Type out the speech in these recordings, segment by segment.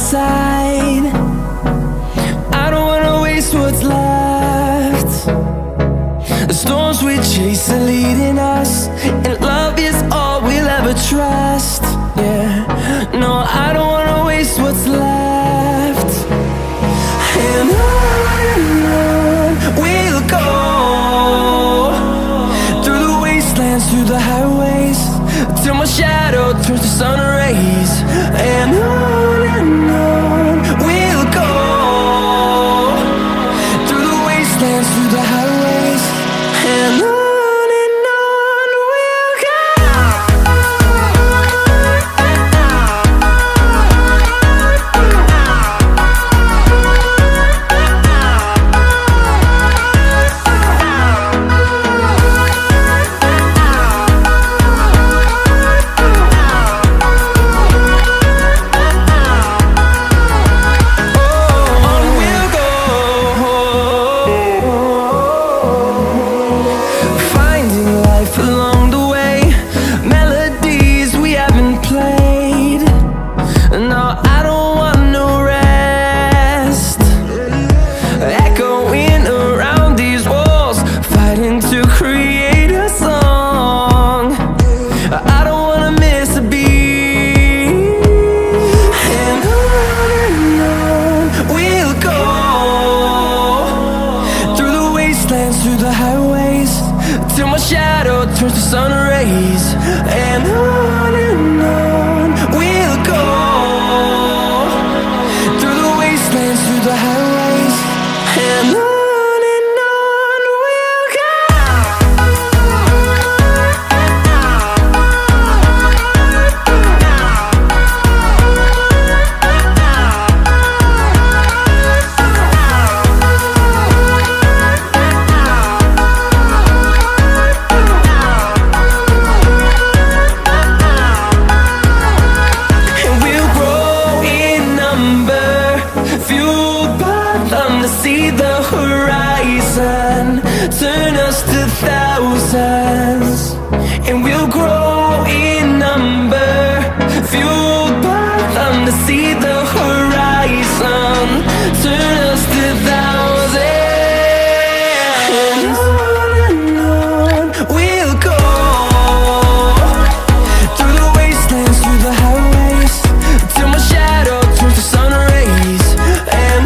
side. I don't wanna waste what's left. The storms we chase are leading us, and love is all we'll ever trust. Yeah, no, I don't wanna waste what's left. And on we'll go, through the wastelands, through the highways, till my shadow turns to sun rays. And on we'll go, through the wastelands, through the highways, and on we'll go. Through the highways, till my shadow turns to sun rays. And on we'll go, through the wastelands, through the highways, and on we'll go. See the horizon, turn us to thousands, and we'll grow in number, fueled by them. To see the horizon, turn us to thousands, and on we'll go, through the wastelands, through the highways, till my shadow turns to sun rays. And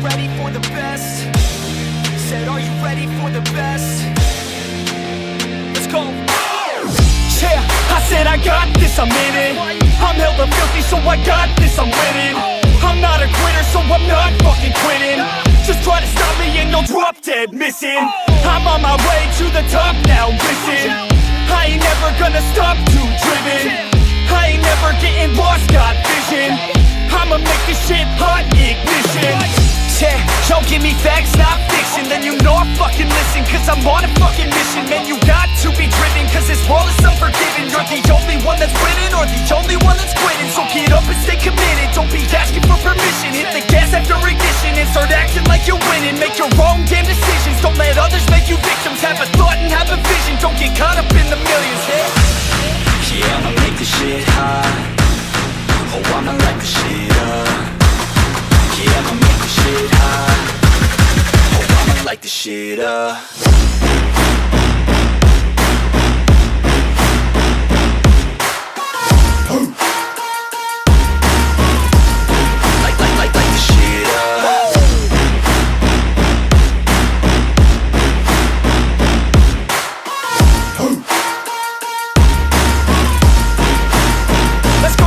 ready for the best? Said, are you ready for the best? Let's go. Yeah, I said I got this, I'm in it. I'm hella filthy, so I got this, I'm winning. I'm not a quitter, so I'm not fucking quitting. Just try to stop me and you'll drop dead missing. I'm on my way to the top now, listen. I ain't never gonna stop, too driven. I ain't never getting lost, got vision. I'ma make this shit hot, ignition. Yeah, y'all give me facts, not fiction. Then you know I fucking listen, cause I'm on a fucking mission. Man, you got to be driven, cause this world is unforgiving. You're the only one that's winning, or the only one that's quitting. So get up and stay committed, don't be asking for permission. Hit the gas after ignition and start acting like you're winning. Make your own damn decisions, don't let others make you victims. Have a thought and have a vision, don't get caught up in the millions. Yeah, I'ma make this shit hot. Oh, I'ma light the shit up. Yeah, I'ma make this shit hot. Oh, I'ma light this shit up. Light the shit up. Let's go.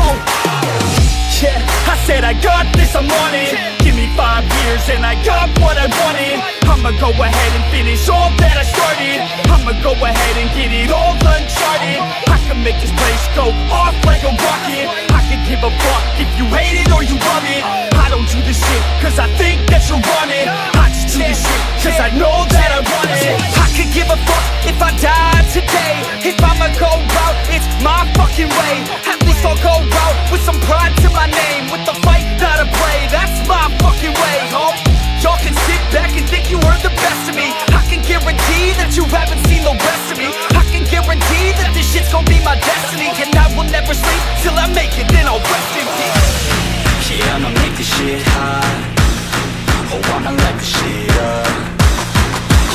Yeah, I said I got this, I'm on it. Give me 5 years and I got what I wanted. I'ma go ahead and finish all that I started. I'ma go ahead and get it all uncharted. I can make this place go off like a rocket. I can give a fuck if you hate it or you love it. I don't do this shit cause I think that you're on it. I just do this shit cause I know that I want it. I could give a fuck if I died today. If I'ma go out, it's my fucking way. At least I'll go out with some pride to my name. With the fight, not a play, that's my fucking way, home. Y'all can sit back and think you heard the best of me. I can guarantee that you haven't seen the rest of me. I can guarantee that this shit's gonna be my destiny. And I will never sleep till I make it, then I'll rest in peace. Yeah, I'ma make this shit hot. Oh, I'ma light this shit up.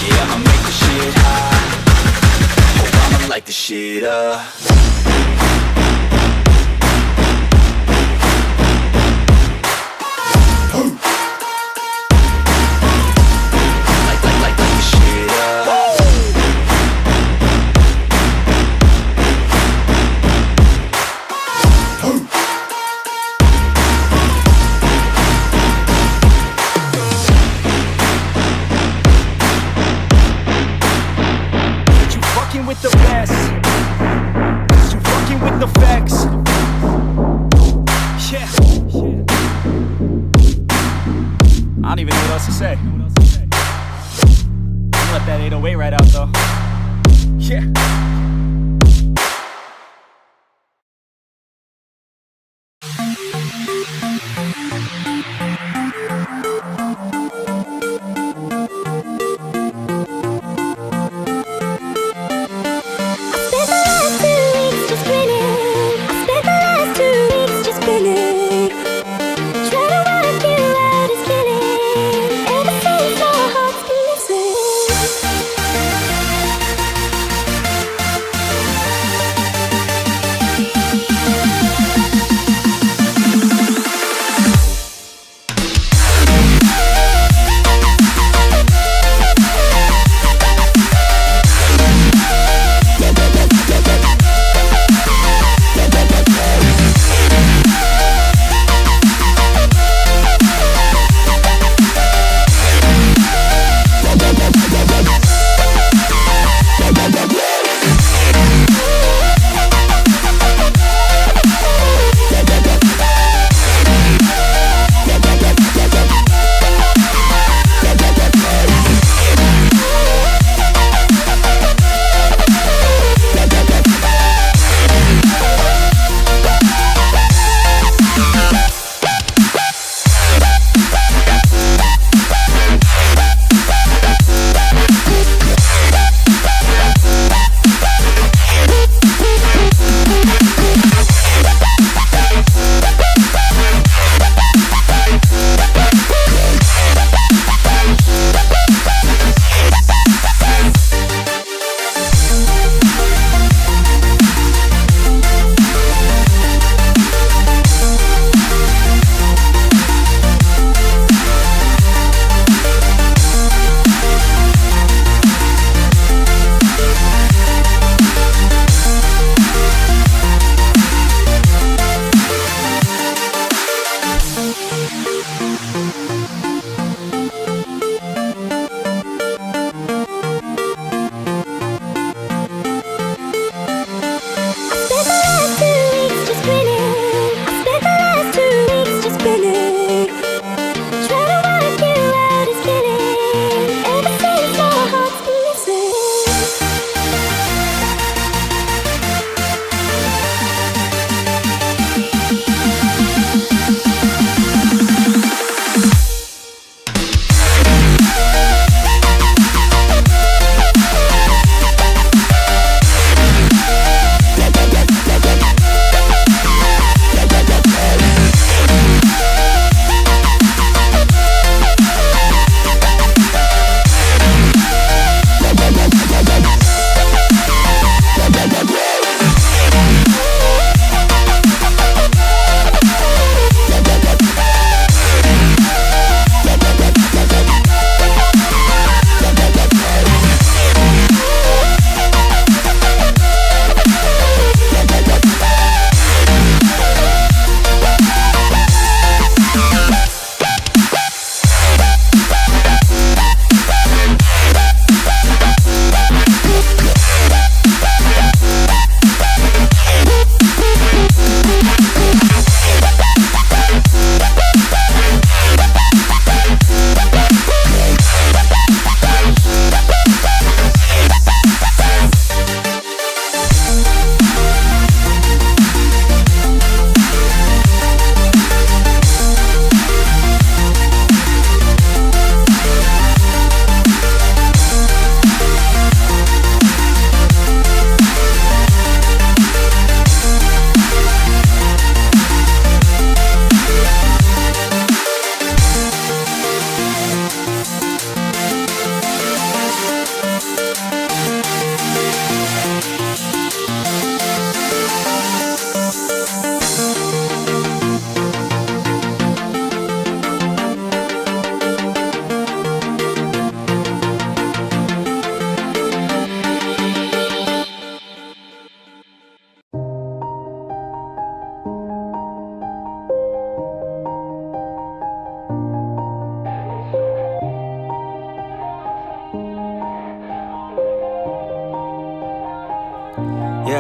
Yeah, I'ma make this shit hot. Oh, I'ma light this shit up. With the best, you fucking with the facts. Yeah. I don't even know what else to say. I'll let that 808 right out though. Yeah.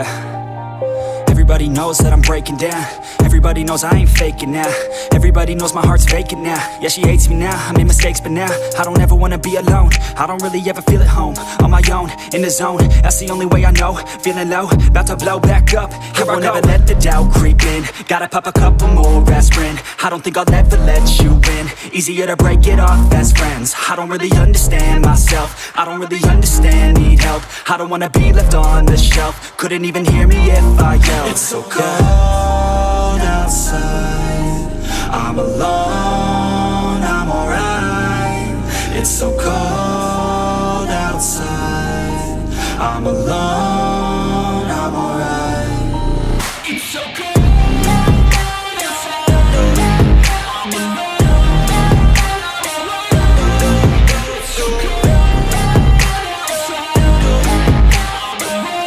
Yeah. Everybody knows that I'm breaking down. Everybody knows I ain't faking now. Everybody knows my heart's vacant now. Yeah, she hates me now, I made mistakes but now I don't ever wanna be alone. I don't really ever feel at home. On my own, in the zone, that's the only way I know. Feeling low, about to blow back up. Here I won't ever let the doubt creep in. Gotta pop a couple more aspirin. I don't think I'll ever let you in. Easier to break it off as friends. I don't really understand myself. I don't really understand, need help. I don't wanna be left on the shelf. Couldn't even hear me if I yelled. It's so cold outside, I'm alone, I'm alright. It's so cold outside, I'm alone, I'm alright. It's so cold outside, I'm alone, it's so cold outside, I'm alone.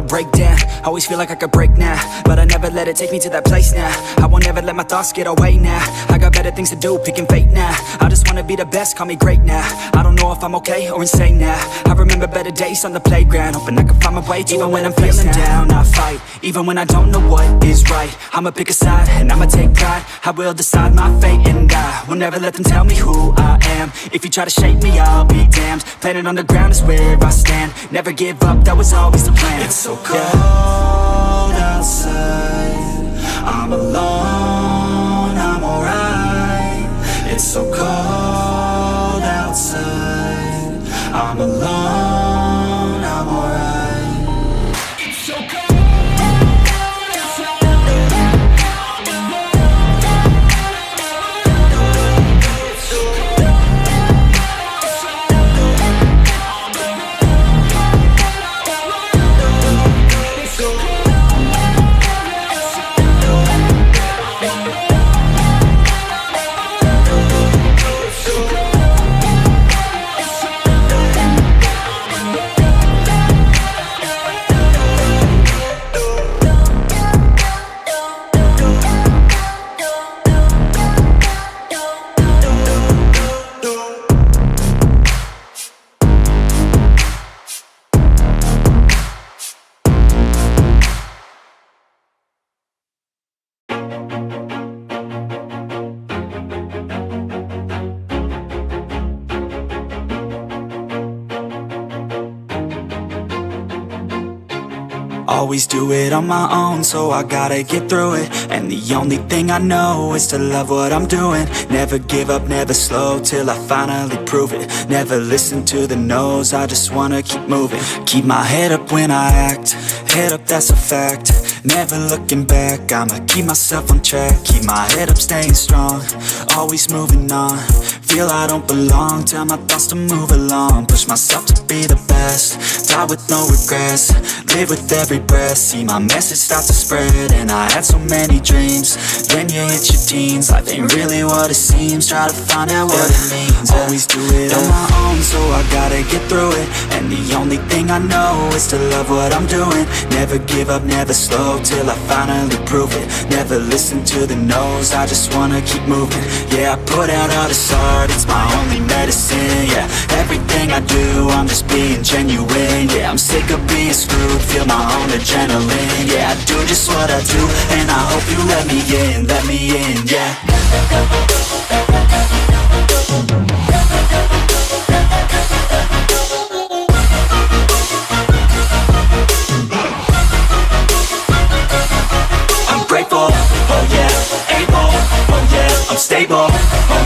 Break down, always feel like I could break now, but I never let it take me to that place now. I won't ever let my thoughts get away now. I got better things to do, picking fate now. I just wanna be the best, call me great now. I don't know if I'm okay or insane now. I remember better days on the playground, hoping I can find my way. Even when I'm feeling down, I fight. Even when I don't know what is right, I'ma pick a side and I'ma take pride. I will decide my fate and I will never let them tell me who I am. If you try to shape me, I'll be damned. Planet on the ground is where I stand. Never give up, that was always the plan. It's so cold outside, I'm alone, I'm alright. It's so cold outside, I'm alone, I'm alright. It's so cold outside, I'm alone, it's so cold outside, I'm alone. It's so cold. Always do it on my own, so I gotta get through it. And the only thing I know is to love what I'm doing. Never give up, never slow, till I finally prove it. Never listen to the no's, I just wanna keep moving. Keep my head up when I act, head up, that's a fact. Never looking back, I'ma keep myself on track. Keep my head up, staying strong, always moving on. Feel I don't belong, tell my thoughts to move along. Push myself to be the best, die with no regrets. Live with every breath, see my message start to spread. And I had so many dreams, then you hit your teens. Life ain't really what it seems, try to find out what it means. Always do it on my own, so I gotta get through it. And the only thing I know is to love what I'm doing. Never give up, never slow, till I finally prove it. Never listen to the no's, I just wanna keep moving. Yeah, I put out all this art, it's my only medicine. Yeah, everything I do, I'm just being genuine. Yeah, I'm sick of being screwed, feel my own adrenaline. Yeah, I do just what I do, and I hope you let me in, yeah. I'm grateful, oh yeah, able, oh yeah, I'm stable, oh